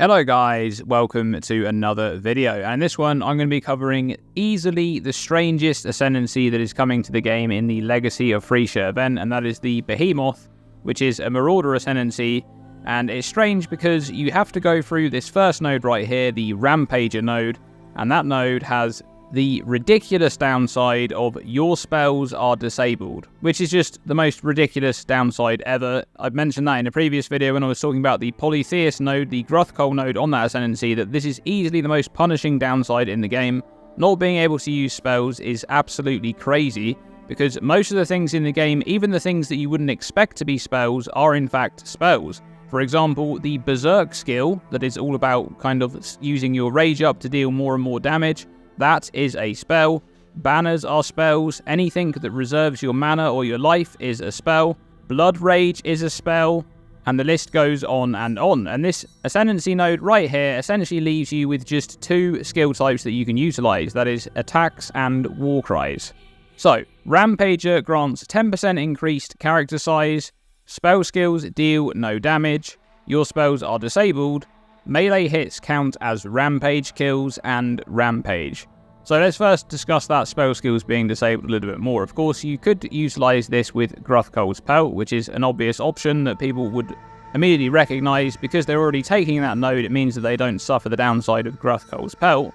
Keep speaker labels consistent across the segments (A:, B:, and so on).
A: Hello guys, welcome to another video, and in this one I'm going to be covering easily the strangest Ascendancy that is coming to the game in the Legacy of Phrecia event, and that is the Behemoth, which is a Marauder Ascendancy. And it's strange because you have to go through this first node right here, the Rampager node, and that node has the ridiculous downside of your spells are disabled, which is just the most ridiculous downside ever. I've mentioned that in a previous video when I was talking about the Polytheist node, the Gruthkol node on that Ascendancy, that this is easily the most punishing downside in the game. Not being able to use spells is absolutely crazy, because most of the things in the game, even the things that you wouldn't expect to be spells, are in fact spells. For example, the Berserk skill, that is all about kind of using your rage up to deal more and more damage, that is a spell. Banners are spells. Anything that reserves your mana or your life is a spell. Blood Rage is a spell. And the list goes on and on. And this Ascendancy node right here essentially leaves you with just two skill types that you can utilize. That is attacks and war cries. So, Rampager grants 10% increased character size. Spell skills deal no damage. Your spells are disabled. Melee hits count as rampage kills and rampage. So let's first discuss that spell skills being disabled a little bit more. Of course, you could utilize this with Gruthkol's Pelt, which is an obvious option that people would immediately recognize. Because they're already taking that node, it means that they don't suffer the downside of Gruthkol's Pelt.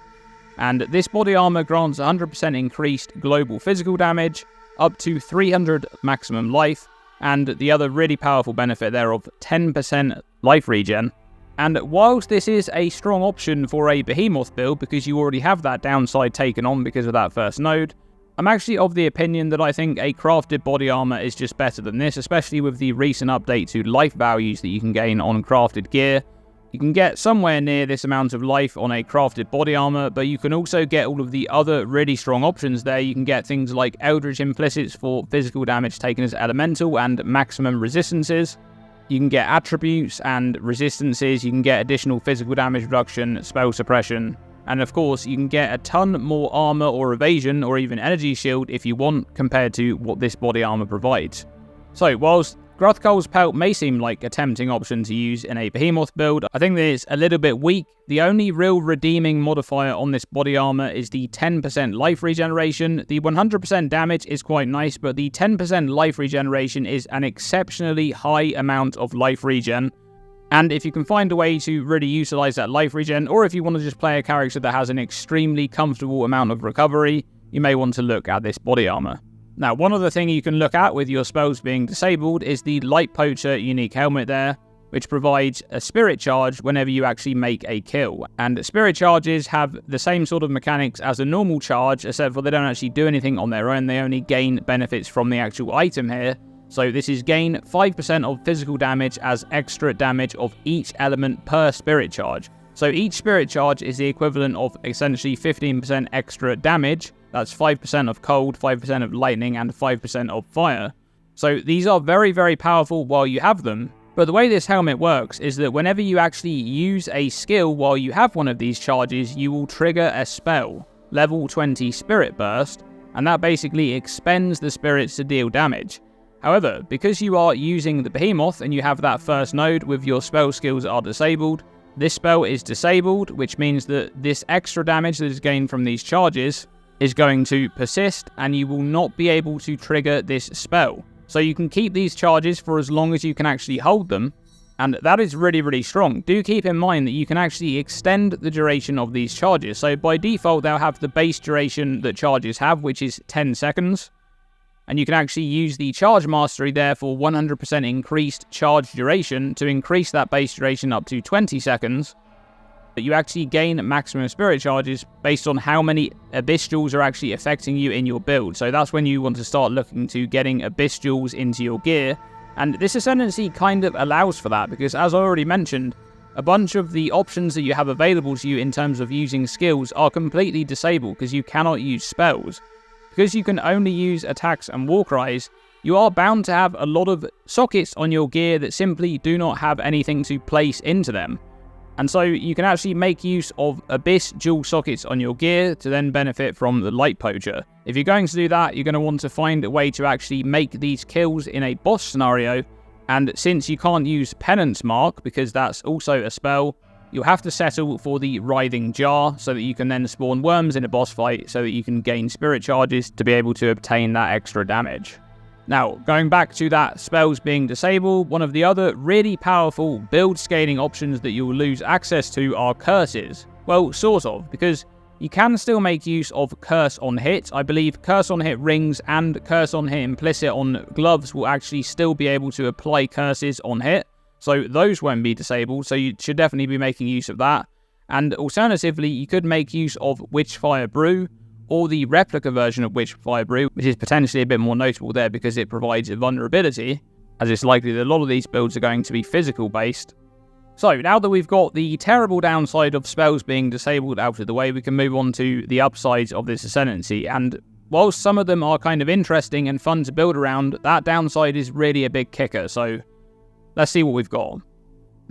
A: And this body armor grants 100% increased global physical damage, up to 300 maximum life, and the other really powerful benefit there of 10% life regen. And whilst this is a strong option for a Behemoth build, because you already have that downside taken on because of that first node, I'm actually of the opinion that I think a crafted body armor is just better than this, especially with the recent update to life values that you can gain on crafted gear. You can get somewhere near this amount of life on a crafted body armor, but you can also get all of the other really strong options there. You can get things like Eldritch Implicits for physical damage taken as elemental and maximum resistances. You can get attributes and resistances, you can get additional physical damage reduction, spell suppression, and of course you can get a ton more armor or evasion or even energy shield if you want, compared to what this body armor provides. So whilst Gruthkol's Pelt may seem like a tempting option to use in a Behemoth build, I think that it's a little bit weak. The only real redeeming modifier on this body armor is the 10% life regeneration. The 100% damage is quite nice, but the 10% life regeneration is an exceptionally high amount of life regen. And if you can find a way to really utilize that life regen, or if you want to just play a character that has an extremely comfortable amount of recovery, you may want to look at this body armor. Now, one other thing you can look at with your spells being disabled is the Light Poacher unique helmet there, which provides a spirit charge whenever you actually make a kill. And spirit charges have the same sort of mechanics as a normal charge, except for they don't actually do anything on their own, they only gain benefits from the actual item here. So this is gain 5% of physical damage as extra damage of each element per spirit charge. So each spirit charge is the equivalent of essentially 15% extra damage. That's 5% of cold, 5% of lightning, and 5% of fire. So these are very, very powerful while you have them. But the way this helmet works is that whenever you actually use a skill while you have one of these charges, you will trigger a spell, level 20 Spirit Burst, and that basically expends the spirits to deal damage. However, because you are using the Behemoth and you have that first node with your spell skills are disabled, this spell is disabled, which means that this extra damage that is gained from these charges is going to persist, and you will not be able to trigger this spell. So you can keep these charges for as long as you can actually hold them, and that is really, really strong. Do keep in mind that you can actually extend the duration of these charges. So by default, they'll have the base duration that charges have, which is 10 seconds. And you can actually use the Charge Mastery there for 100% increased charge duration to increase that base duration up to 20 seconds. But you actually gain maximum spirit charges based on how many Abyss Jewels are actually affecting you in your build. So that's when you want to start looking to getting Abyss Jewels into your gear. And this Ascendancy kind of allows for that, because as I already mentioned, a bunch of the options that you have available to you in terms of using skills are completely disabled because you cannot use spells. Because you can only use attacks and war cries, you are bound to have a lot of sockets on your gear that simply do not have anything to place into them. And so you can actually make use of Abyss Jewel sockets on your gear to then benefit from the Light Poacher. If you're going to do that, you're going to want to find a way to actually make these kills in a boss scenario. And since you can't use Penance Mark, because that's also a spell, you'll have to settle for the Writhing Jar so that you can then spawn worms in a boss fight so that you can gain spirit charges to be able to obtain that extra damage. Now, going back to that spells being disabled, one of the other really powerful build scaling options that you'll lose access to are curses. Well, sort of, because you can still make use of Curse on Hit. I believe Curse on Hit rings and Curse on Hit implicit on gloves will actually still be able to apply curses on hit. So those won't be disabled, so you should definitely be making use of that. And alternatively, you could make use of Witchfire Brew, or the replica version of Witchfire Brew, which is potentially a bit more notable there because it provides a vulnerability, as it's likely that a lot of these builds are going to be physical based. So now that we've got the terrible downside of spells being disabled out of the way, we can move on to the upsides of this Ascendancy. And whilst some of them are kind of interesting and fun to build around, that downside is really a big kicker. So let's see what we've got.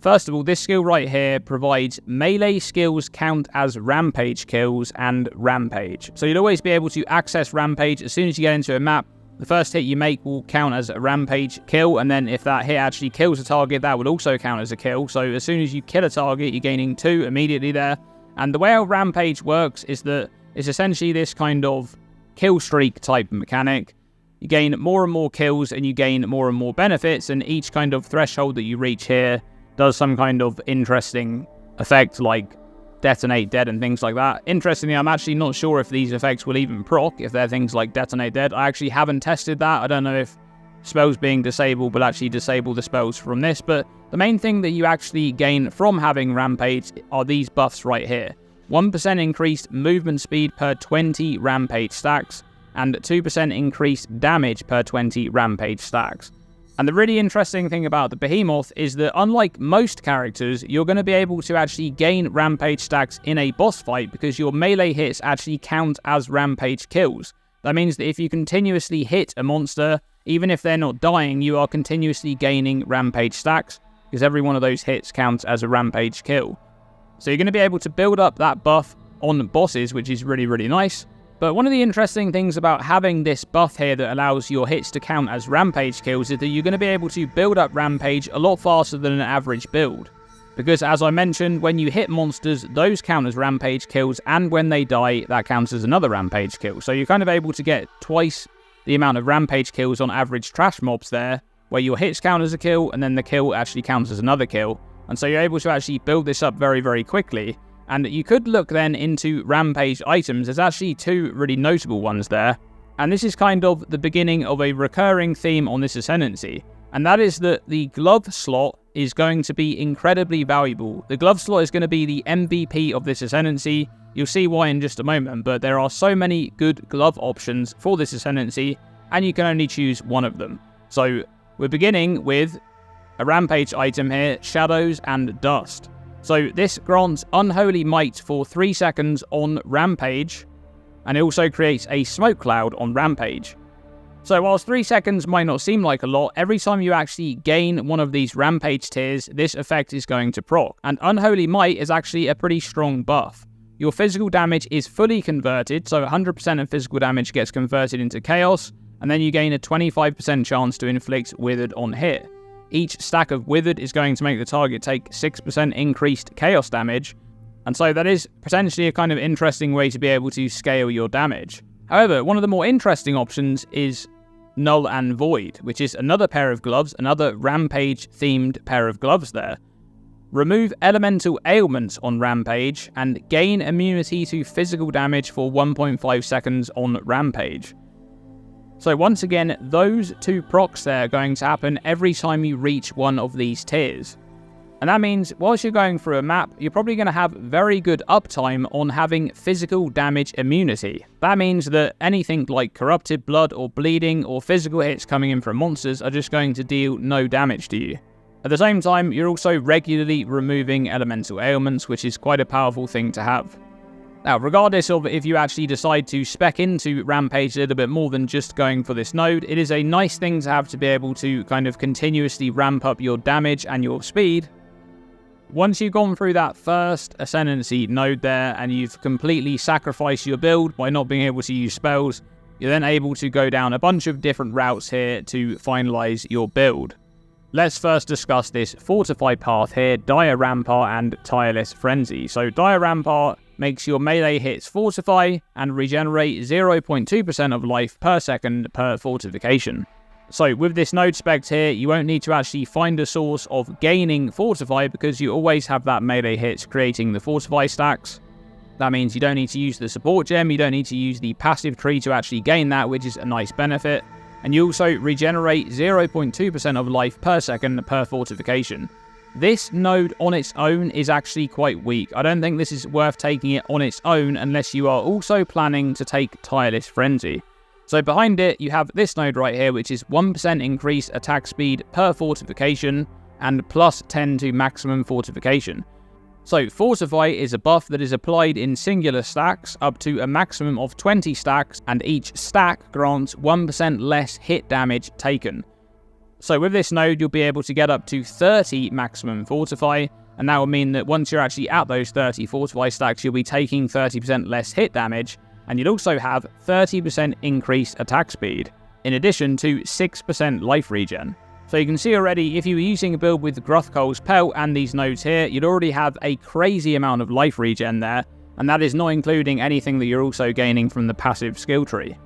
A: First of all, this skill right here provides melee skills count as Rampage kills and Rampage. So you'll always be able to access Rampage as soon as you get into a map. The first hit you make will count as a Rampage kill, and then if that hit actually kills a target, that will also count as a kill. So as soon as you kill a target, you're gaining 2 immediately there. And the way how Rampage works is that it's essentially this kind of kill streak type mechanic. You gain more and more kills and you gain more and more benefits, and each kind of threshold that you reach here does some kind of interesting effect like Detonate Dead and things like that. Interestingly, I'm actually not sure if these effects will even proc, if they're things like Detonate Dead. I actually haven't tested that. I don't know if spells being disabled will actually disable the spells from this, but the main thing that you actually gain from having Rampage are these buffs right here. 1% increased movement speed per 20 Rampage stacks, and 2% increased damage per 20 Rampage stacks. And the really interesting thing about the Behemoth is that unlike most characters, you're going to be able to actually gain Rampage stacks in a boss fight because your melee hits actually count as Rampage kills. That means that if you continuously hit a monster, even if they're not dying, you are continuously gaining Rampage stacks because every one of those hits counts as a Rampage kill. So you're going to be able to build up that buff on bosses, which is really, really nice. But one of the interesting things about having this buff here that allows your hits to count as Rampage kills is that you're going to be able to build up Rampage a lot faster than an average build. Because as I mentioned, when you hit monsters, those count as Rampage kills, and when they die, that counts as another Rampage kill. So you're kind of able to get twice the amount of Rampage kills on average trash mobs there, where your hits count as a kill, and then the kill actually counts as another kill. And so you're able to actually build this up very, very quickly. And you could look then into Rampage items. There's actually 2 really notable ones there. And this is kind of the beginning of a recurring theme on this Ascendancy. And that is that the glove slot is going to be incredibly valuable. The glove slot is going to be the MVP of this Ascendancy. You'll see why in just a moment, but there are so many good glove options for this Ascendancy, and you can only choose one of them. So we're beginning with a Rampage item here, Shadows and Dust. So this grants Unholy Might for 3 seconds on Rampage, and it also creates a smoke cloud on Rampage. So whilst 3 seconds might not seem like a lot, every time you actually gain one of these Rampage tiers, this effect is going to proc. And Unholy Might is actually a pretty strong buff. Your physical damage is fully converted, so 100% of physical damage gets converted into Chaos, and then you gain a 25% chance to inflict Withered on hit. Each stack of Withered is going to make the target take 6% increased Chaos damage, and so that is potentially a kind of interesting way to be able to scale your damage. However, one of the more interesting options is Null and Void, which is another pair of gloves, another Rampage-themed pair of gloves there. Remove Elemental Ailments on Rampage, and gain immunity to physical damage for 1.5 seconds on Rampage. So once again, those 2 procs there are going to happen every time you reach one of these tiers. And that means, whilst you're going through a map, you're probably going to have very good uptime on having physical damage immunity. That means that anything like corrupted blood or bleeding or physical hits coming in from monsters are just going to deal no damage to you. At the same time, you're also regularly removing elemental ailments, which is quite a powerful thing to have. Now, regardless of if you actually decide to spec into Rampage a little bit more than just going for this node, it is a nice thing to have to be able to kind of continuously ramp up your damage and your speed. Once you've gone through that first Ascendancy node there, and you've completely sacrificed your build by not being able to use spells, you're then able to go down a bunch of different routes here to finalize your build. Let's first discuss this Fortify path here, Dire Rampart and Tireless Frenzy. So Dire Rampart makes your melee hits fortify and regenerate 0.2% of life per second per fortification. So with this node spec here, you won't need to actually find a source of gaining fortify because you always have that melee hits creating the fortify stacks. That means you don't need to use the support gem, you don't need to use the passive tree to actually gain that, which is a nice benefit. And you also regenerate 0.2% of life per second per fortification. This node on its own is actually quite weak. I don't think this is worth taking it on its own unless you are also planning to take Tireless Frenzy. So behind it, you have this node right here, which is 1% increased attack speed per fortification and plus 10 to maximum fortification. So Fortify is a buff that is applied in singular stacks up to a maximum of 20 stacks, and each stack grants 1% less hit damage taken. So with this node, you'll be able to get up to 30 maximum Fortify, and that will mean that once you're actually at those 30 Fortify stacks, you'll be taking 30% less hit damage, and you'll also have 30% increased attack speed, in addition to 6% life regen. So you can see already, if you were using a build with Gruthcole's Pelt and these nodes here, you'd already have a crazy amount of life regen there, and that is not including anything that you're also gaining from the passive skill tree.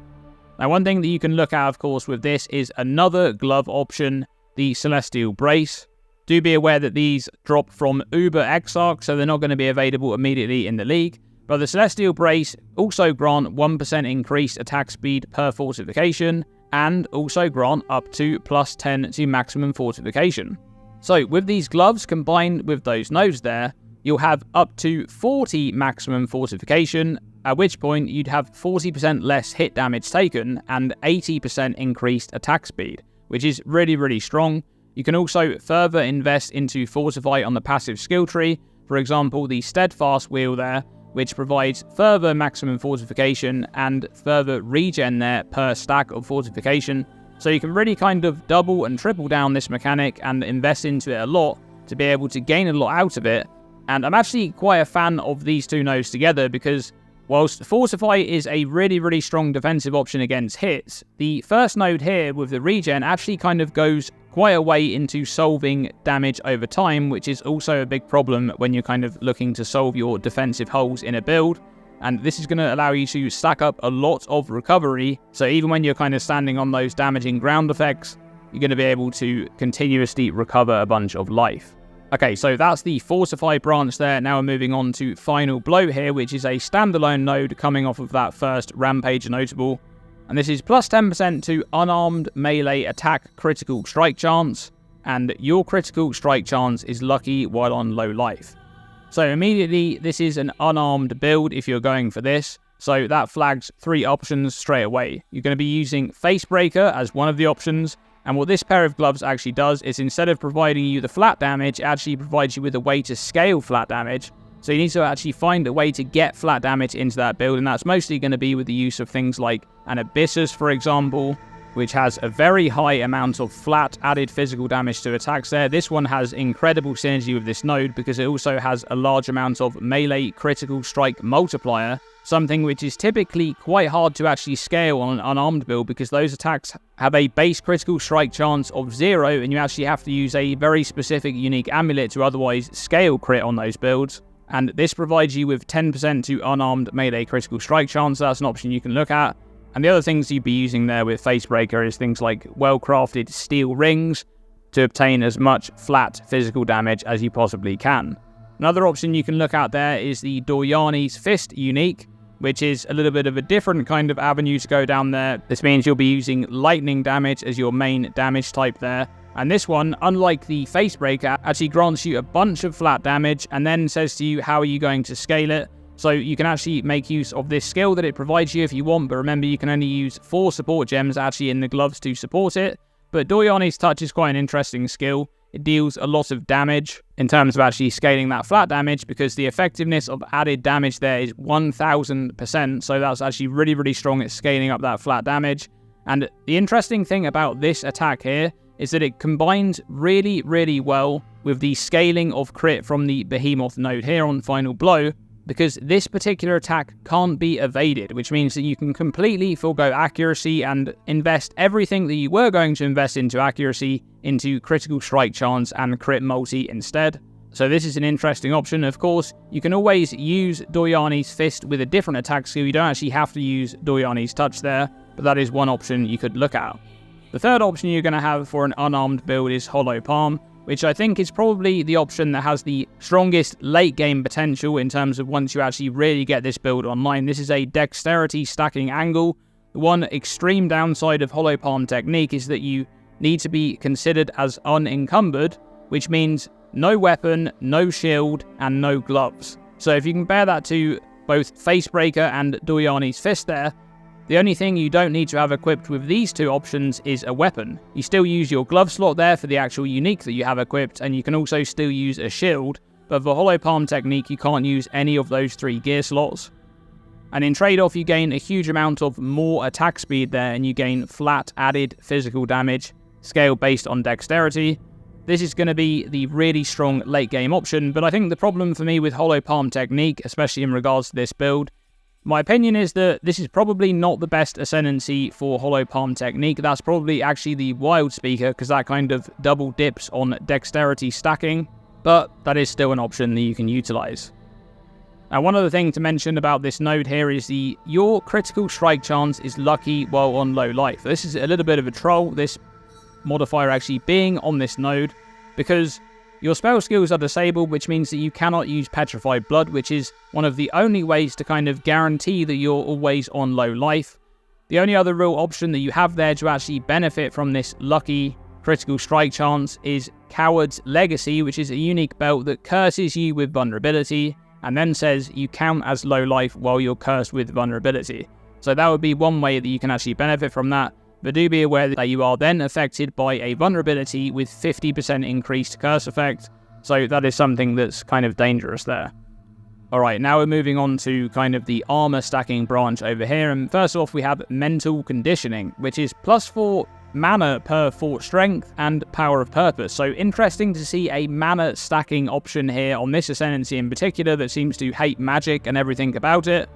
A: Now one thing that you can look at, of course, with this is another glove option, the Celestial Brace. Do be aware that these drop from Uber Exarch, so they're not going to be available immediately in the league, but the Celestial Brace also grant 1% increased attack speed per fortification, and also grant up to plus 10 to maximum fortification. So with these gloves combined with those nodes there, you'll have up to 40 maximum fortification, at which point you'd have 40% less hit damage taken and 80% increased attack speed, which is really, really strong. You can also further invest into Fortify on the passive skill tree, for example the Steadfast wheel there, which provides further maximum fortification and further regen there per stack of fortification. So you can really kind of double and triple down this mechanic and invest into it a lot to be able to gain a lot out of it. And I'm actually quite a fan of these two nodes together because whilst Fortify is a really, really strong defensive option against hits, the first node here with the regen actually kind of goes quite a way into solving damage over time, which is also a big problem when you're kind of looking to solve your defensive holes in a build. And this is going to allow you to stack up a lot of recovery, so even when you're kind of standing on those damaging ground effects, you're going to be able to continuously recover a bunch of life. Okay, so that's the Fortify branch there. Now we're moving on to Final Blow here, which is a standalone node coming off of that first Rampage notable. And this is plus 10% to unarmed melee attack critical strike chance, and your critical strike chance is lucky while on low life. So immediately, this is an unarmed build if you're going for this, so that flags 3 options straight away. You're going to be using Facebreaker as one of the options, and what this pair of gloves actually does is instead of providing you the flat damage, it actually provides you with a way to scale flat damage. So you need to actually find a way to get flat damage into that build, and that's mostly going to be with the use of things like an Abyssus, for example, which has a very high amount of flat added physical damage to attacks there. This one has incredible synergy with this node because it also has a large amount of melee critical strike multiplier, something which is typically quite hard to actually scale on an unarmed build because those attacks have a base critical strike chance of 0, and you actually have to use a very specific unique amulet to otherwise scale crit on those builds. And this provides you with 10% to unarmed melee critical strike chance. That's an option you can look at. And the other things you'd be using there with Facebreaker is things like well-crafted steel rings to obtain as much flat physical damage as you possibly can. Another option you can look at there is the Doryani's Fist unique, which is a little bit of a different kind of avenue to go down there. This means you'll be using lightning damage as your main damage type there. And this one, unlike the Facebreaker, actually grants you a bunch of flat damage and then says to you how are you going to scale it. So you can actually make use of this skill that it provides you if you want, but remember you can only use 4 support gems actually in the gloves to support it. But Doryani's Touch is quite an interesting skill. It deals a lot of damage in terms of actually scaling that flat damage because the effectiveness of added damage there is 1000%, so that's actually really, really strong at scaling up that flat damage. And the interesting thing about this attack here is that it combines really, really well with the scaling of crit from the Behemoth node here on Final Blow, because this particular attack can't be evaded, which means that you can completely forego accuracy and invest everything that you were going to invest into accuracy into critical strike chance and crit multi instead. So this is an interesting option. Of course, you can always use Doryani's Fist with a different attack skill. You don't actually have to use Doryani's Touch there, but that is one option you could look at. The third option you're going to have for an unarmed build is Hollow Palm, which I think is probably the option that has the strongest late game potential in terms of once you actually really get this build online. This is a dexterity stacking angle. The one extreme downside of Hollow Palm technique is that you need to be considered as unencumbered, which means no weapon, no shield, and no gloves. So if you compare that to both Facebreaker and Doryani's Fist there, the only thing you don't need to have equipped with these two options is a weapon. You still use your glove slot there for the actual unique that you have equipped, and you can also still use a shield, but for Hollow Palm technique you can't use any of those 3 gear slots. And in trade-off you gain a huge amount of more attack speed there, and you gain flat added physical damage, scale based on dexterity. This is going to be the really strong late game option, but I think the problem for me with Hollow Palm technique, especially in regards to this build, my opinion is that this is probably not the best Ascendancy for Hollow Palm technique. That's probably actually the Wild Speaker, because that kind of double dips on dexterity stacking, but that is still an option that you can utilize. Now, one other thing to mention about this node here is your critical strike chance is lucky while on low life. This is a little bit of a troll, this modifier actually being on this node, because your spell skills are disabled, which means that you cannot use Petrified Blood, which is one of the only ways to kind of guarantee that you're always on low life. The only other real option that you have there to actually benefit from this lucky critical strike chance is Coward's Legacy, which is a unique belt that curses you with vulnerability, and then says you count as low life while you're cursed with vulnerability. So that would be one way that you can actually benefit from that. But do be aware that you are then affected by a vulnerability with 50% increased curse effect, so that is something that's kind of dangerous there. Alright, now we're moving on to kind of the armor stacking branch over here, and first off we have Mental Conditioning, which is +4 mana per fort strength and power of purpose. So interesting to see a mana stacking option here on this Ascendancy in particular that seems to hate magic and everything about it.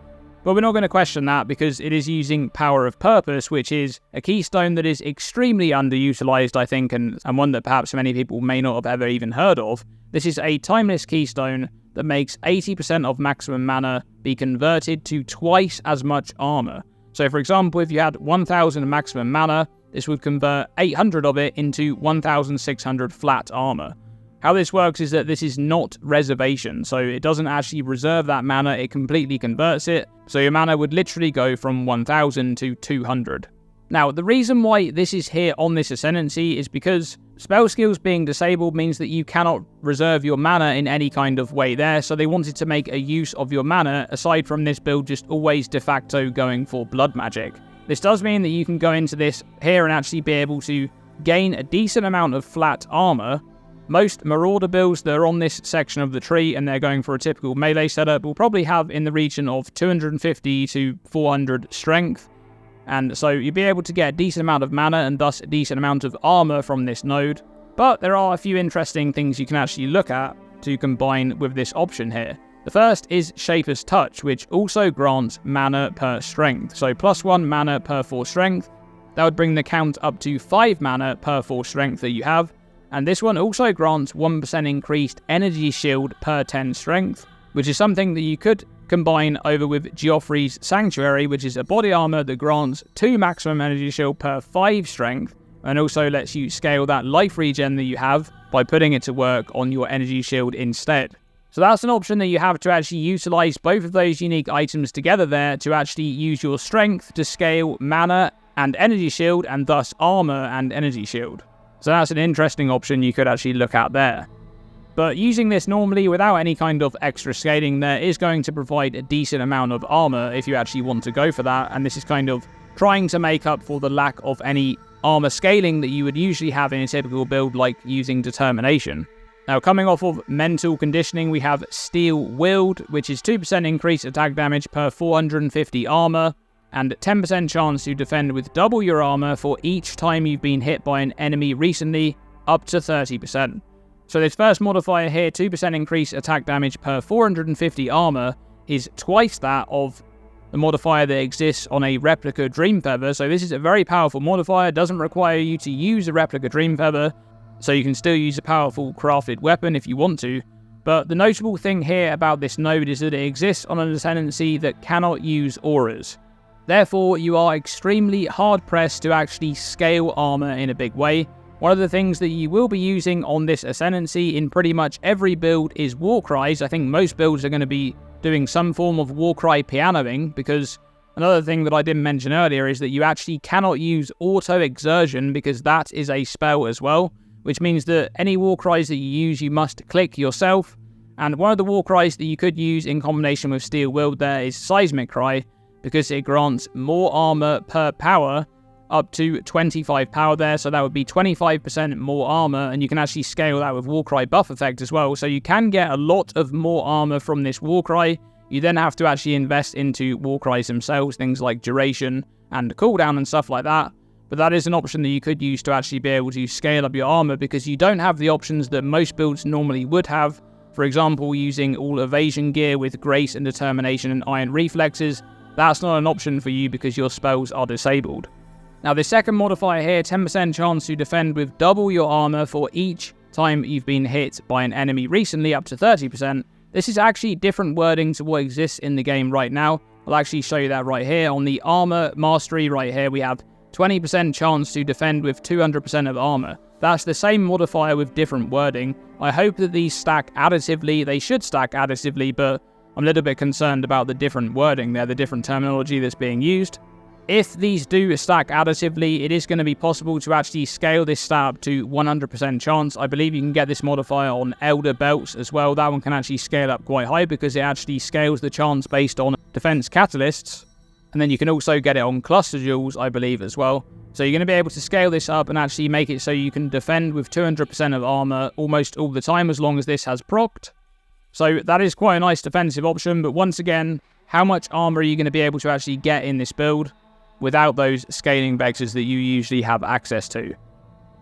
A: But we're not going to question that because it is using Power of Purpose, which is a keystone that is extremely underutilized, I think, and one that perhaps many people may not have ever even heard of. This is a timeless keystone that makes 80% of maximum mana be converted to twice as much armor. So for example, if you had 1000 maximum mana, this would convert 800 of it into 1600 flat armor. How this works is that this is not reservation, so it doesn't actually reserve that mana, it completely converts it, so your mana would literally go from 1000 to 200. Now, the reason why this is here on this Ascendancy is because spell skills being disabled means that you cannot reserve your mana in any kind of way there, so they wanted to make a use of your mana, aside from this build just always de facto going for blood magic. This does mean that you can go into this here and actually be able to gain a decent amount of flat armor. Most Marauder builds that are on this section of the tree and they're going for a typical melee setup will probably have in the region of 250 to 400 strength, and so you'll be able to get a decent amount of mana and thus a decent amount of armor from this node. But there are a few interesting things you can actually look at to combine with this option here. The first is Shaper's Touch, which also grants mana per strength, so +1 mana per 4 strength. That would bring the count up to 5 mana per 4 strength that you have. And this one also grants 1% increased energy shield per 10 strength, which is something that you could combine over with Geoffrey's Sanctuary, which is a body armor that grants 2 maximum energy shield per 5 strength, and also lets you scale that life regen that you have by putting it to work on your energy shield instead. So that's an option that you have to actually utilize both of those unique items together there to actually use your strength to scale mana and energy shield, and thus armor and energy shield. So that's an interesting option you could actually look at there. But using this normally without any kind of extra scaling there is going to provide a decent amount of armor if you actually want to go for that, and this is kind of trying to make up for the lack of any armor scaling that you would usually have in a typical build like using Determination. Now, coming off of Mental Conditioning, we have Steel Willed, which is 2% increased attack damage per 450 armor, and 10% chance to defend with double your armor for each time you've been hit by an enemy recently, up to 30%. So this first modifier here, 2% increased attack damage per 450 armor, is twice that of the modifier that exists on a replica Dreamfeather. So this is a very powerful modifier. It doesn't require you to use a replica Dreamfeather, so you can still use a powerful crafted weapon if you want to. But the notable thing here about this node is that it exists on an Ascendancy that cannot use auras. Therefore, you are extremely hard-pressed to actually scale armor in a big way. One of the things that you will be using on this Ascendancy in pretty much every build is Warcries. I think most builds are going to be doing some form of Warcry pianoing, because another thing that I didn't mention earlier is that you actually cannot use Auto Exertion, because that is a spell as well, which means that any Warcries that you use, you must click yourself. And one of the Warcries that you could use in combination with Steel Willed there is Seismic Cry, because it grants more armor per power, up to 25 power there, so that would be 25% more armor, and you can actually scale that with Warcry buff effect as well, so you can get a lot of more armor from this Warcry. You then have to actually invest into Warcries themselves, things like duration and cooldown and stuff like that, but that is an option that you could use to actually be able to scale up your armor, because you don't have the options that most builds normally would have. For example, using all evasion gear with Grace and Determination and Iron Reflexes, that's not an option for you because your spells are disabled. Now, the second modifier here, 10% chance to defend with double your armor for each time you've been hit by an enemy recently, up to 30%. This is actually different wording to what exists in the game right now. I'll actually show you that right here. On the armor mastery right here, we have 20% chance to defend with 200% of armor. That's the same modifier with different wording. I hope that these stack additively. They should stack additively, but I'm a little bit concerned about the different wording there, the different terminology that's being used. If these do stack additively, it is going to be possible to actually scale this stat up to 100% chance. I believe you can get this modifier on Elder Belts as well. That one can actually scale up quite high because it actually scales the chance based on defense catalysts. And then you can also get it on Cluster Jewels, I believe, as well. So you're going to be able to scale this up and actually make it so you can defend with 200% of armor almost all the time as long as this has procced. So that is quite a nice defensive option, but once again, how much armor are you going to be able to actually get in this build without those scaling vectors that you usually have access to?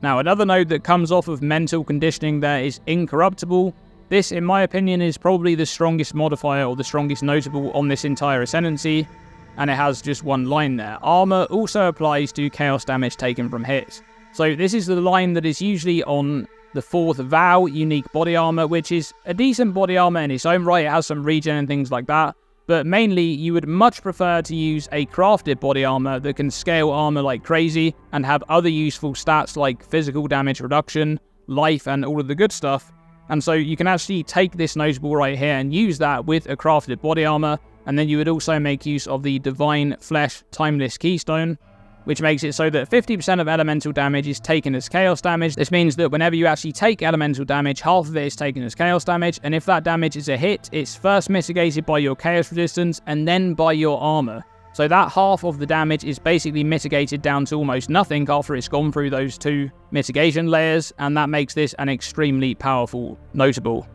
A: Now, another node that comes off of mental conditioning there is Incorruptible. This, in my opinion, is probably the strongest modifier or the strongest notable on this entire Ascendancy, and it has just one line there. Armor also applies to chaos damage taken from hits. So this is the line that is usually on the 4th Vow unique body armor, which is a decent body armor in its own right. It has some regen and things like that. But mainly, you would much prefer to use a crafted body armor that can scale armor like crazy and have other useful stats like physical damage reduction, life, and all of the good stuff. And so you can actually take this notable right here and use that with a crafted body armor. And then you would also make use of the Divine Flesh Timeless Keystone, which makes it so that 50% of elemental damage is taken as chaos damage. This means that whenever you actually take elemental damage, half of it is taken as chaos damage, and if that damage is a hit, it's first mitigated by your chaos resistance and then by your armor. So that half of the damage is basically mitigated down to almost nothing after it's gone through those two mitigation layers, and that makes this an extremely powerful notable.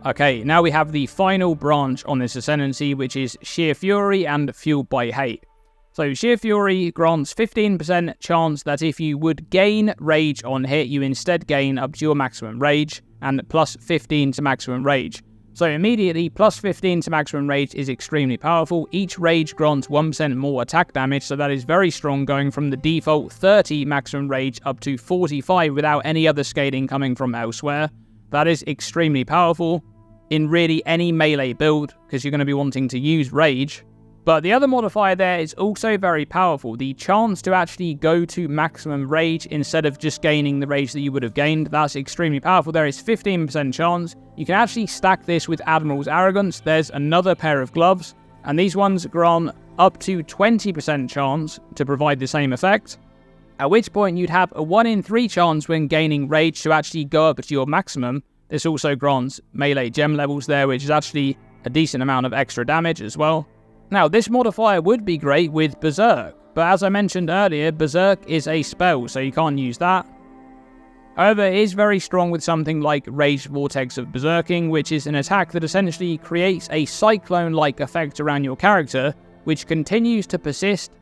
A: Okay, now we have the final branch on this Ascendancy, which is Sheer Fury and Fueled by Hate. So Sheer Fury grants 15% chance that if you would gain Rage on hit, you instead gain up to your maximum Rage, and plus 15 to maximum Rage. So immediately, plus 15 to maximum Rage is extremely powerful. Each Rage grants 1% more attack damage, so that is very strong, going from the default 30 maximum Rage up to 45 without any other scaling coming from elsewhere. That is extremely powerful in really any melee build, because you're going to be wanting to use Rage. But the other modifier there is also very powerful. The chance to actually go to maximum Rage instead of just gaining the Rage that you would have gained, that's extremely powerful. There is 15% chance. You can actually stack this with Admiral's Arrogance. There's another pair of gloves, and these ones grant up to 20% chance to provide the same effect. At which point you'd have a 1 in 3 chance when gaining Rage to actually go up to your maximum. This also grants melee gem levels there, which is actually a decent amount of extra damage as well. Now, this modifier would be great with Berserk, but as I mentioned earlier, Berserk is a spell, so you can't use that. However, it is very strong with something like Raged Vortex of Berserking, which is an attack that essentially creates a cyclone-like effect around your character, which continues to persist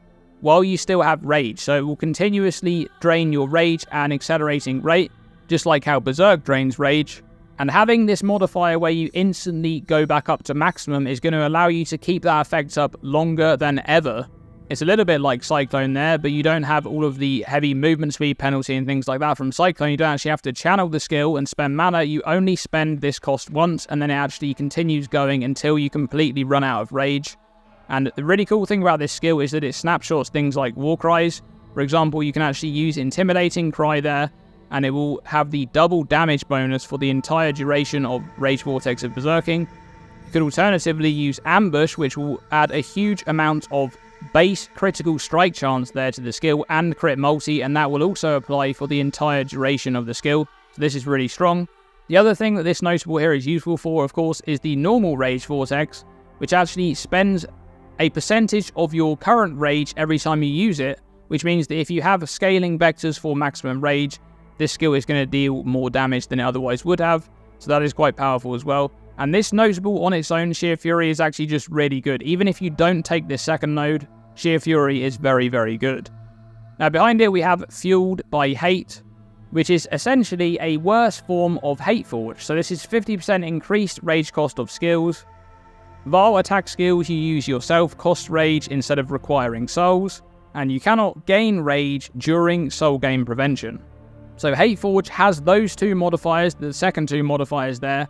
A: while you still have Rage, so it will continuously drain your Rage at an accelerating rate, just like how Berserk drains Rage. And having this modifier where you instantly go back up to maximum is going to allow you to keep that effect up longer than ever. It's a little bit like Cyclone there, but you don't have all of the heavy movement speed penalty and things like that from Cyclone. You don't actually have to channel the skill and spend mana. You only spend this cost once, and then it actually continues going until you completely run out of rage. And the really cool thing about this skill is that it snapshots things like war cries. For example, you can actually use Intimidating Cry there, and it will have the double damage bonus for the entire duration of Rage Vortex of Berserking. You could alternatively use Ambush, which will add a huge amount of base critical strike chance there to the skill and crit multi, and that will also apply for the entire duration of the skill. So this is really strong. The other thing that this notable here is useful for, of course, is the normal Rage Vortex, which actually spends a percentage of your current rage every time you use it, which means that if you have scaling vectors for maximum rage, this skill is going to deal more damage than it otherwise would have, so that is quite powerful as well. And this notable on its own, Sheer Fury, is actually just really good. Even if you don't take this second node, Sheer Fury is very, very good. Now behind it we have Fueled by Hate, which is essentially a worse form of Hate Forge. So this is 50% increased rage cost of skills. Vile attack skills you use yourself cost rage instead of requiring souls, and you cannot gain rage during soul gain prevention. So Hate Forge has those two modifiers, the second two modifiers there,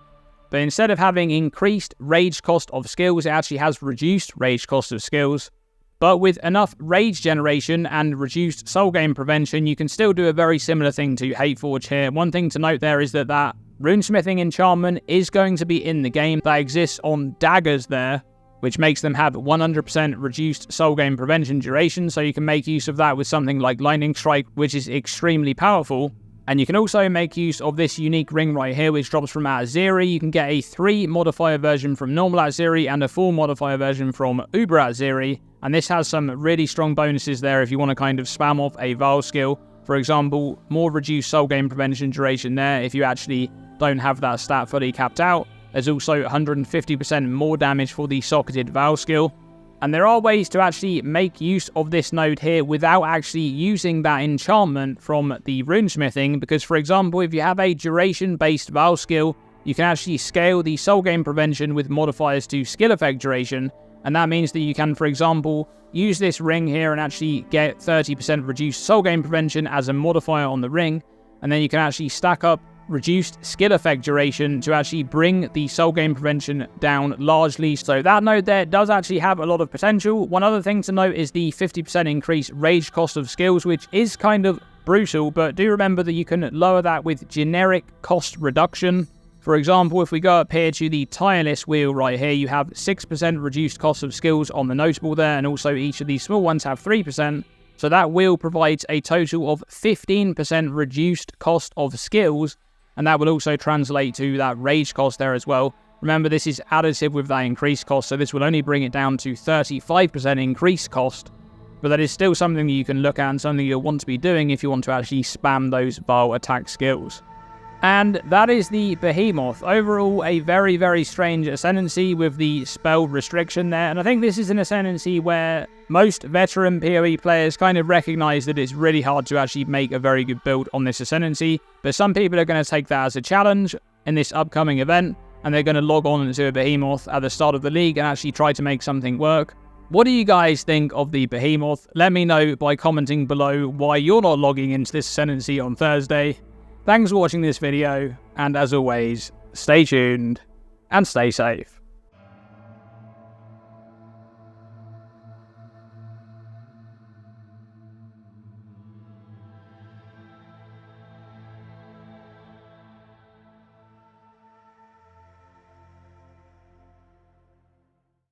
A: but instead of having increased rage cost of skills, it actually has reduced rage cost of skills. But with enough rage generation and reduced soul gain prevention, you can still do a very similar thing to Hate Forge here. One thing to note there is that runesmithing enchantment is going to be in the game. That exists on daggers there, which makes them have 100% reduced soul gain prevention duration, so you can make use of that with something like Lightning Strike, which is extremely powerful. And you can also make use of this unique ring right here, which drops from Aziri. You can get a 3 modifier version from normal Aziri and a 4 modifier version from Uber Aziri. And this has some really strong bonuses there if you want to kind of spam off a Vile skill. For example, more reduced soul gain prevention duration there if you actually don't have that stat fully capped out. There's also 150% more damage for the socketed Vile skill. And there are ways to actually make use of this node here without actually using that enchantment from the runesmithing, because for example, if you have a duration-based Vile skill, you can actually scale the soul gain prevention with modifiers to skill effect duration, and that means that you can, for example, use this ring here and actually get 30% reduced soul gain prevention as a modifier on the ring, and then you can actually stack up reduced skill effect duration to actually bring the soul gain prevention down largely. So that node there does actually have a lot of potential. One other thing to note is the 50% increased rage cost of skills, which is kind of brutal, but do remember that you can lower that with generic cost reduction. For example, if we go up here to the Tireless wheel right here, you have 6% reduced cost of skills on the notable there, and also each of these small ones have 3%. So that wheel provides a total of 15% reduced cost of skills, and that will also translate to that rage cost there as well. Remember, this is additive with that increased cost, so this will only bring it down to 35% increased cost, but that is still something that you can look at and something you'll want to be doing if you want to actually spam those Vile attack skills. And that is the Behemoth. Overall, a very, very strange Ascendancy with the spell restriction there. And I think this is an Ascendancy where most veteran PoE players kind of recognize that it's really hard to actually make a very good build on this Ascendancy. But some people are going to take that as a challenge in this upcoming event, and they're going to log on to a Behemoth at the start of the league and actually try to make something work. What do you guys think of the Behemoth? Let me know by commenting below why you're not logging into this Ascendancy on Thursday. Thanks for watching this video, and as always, stay tuned and stay safe.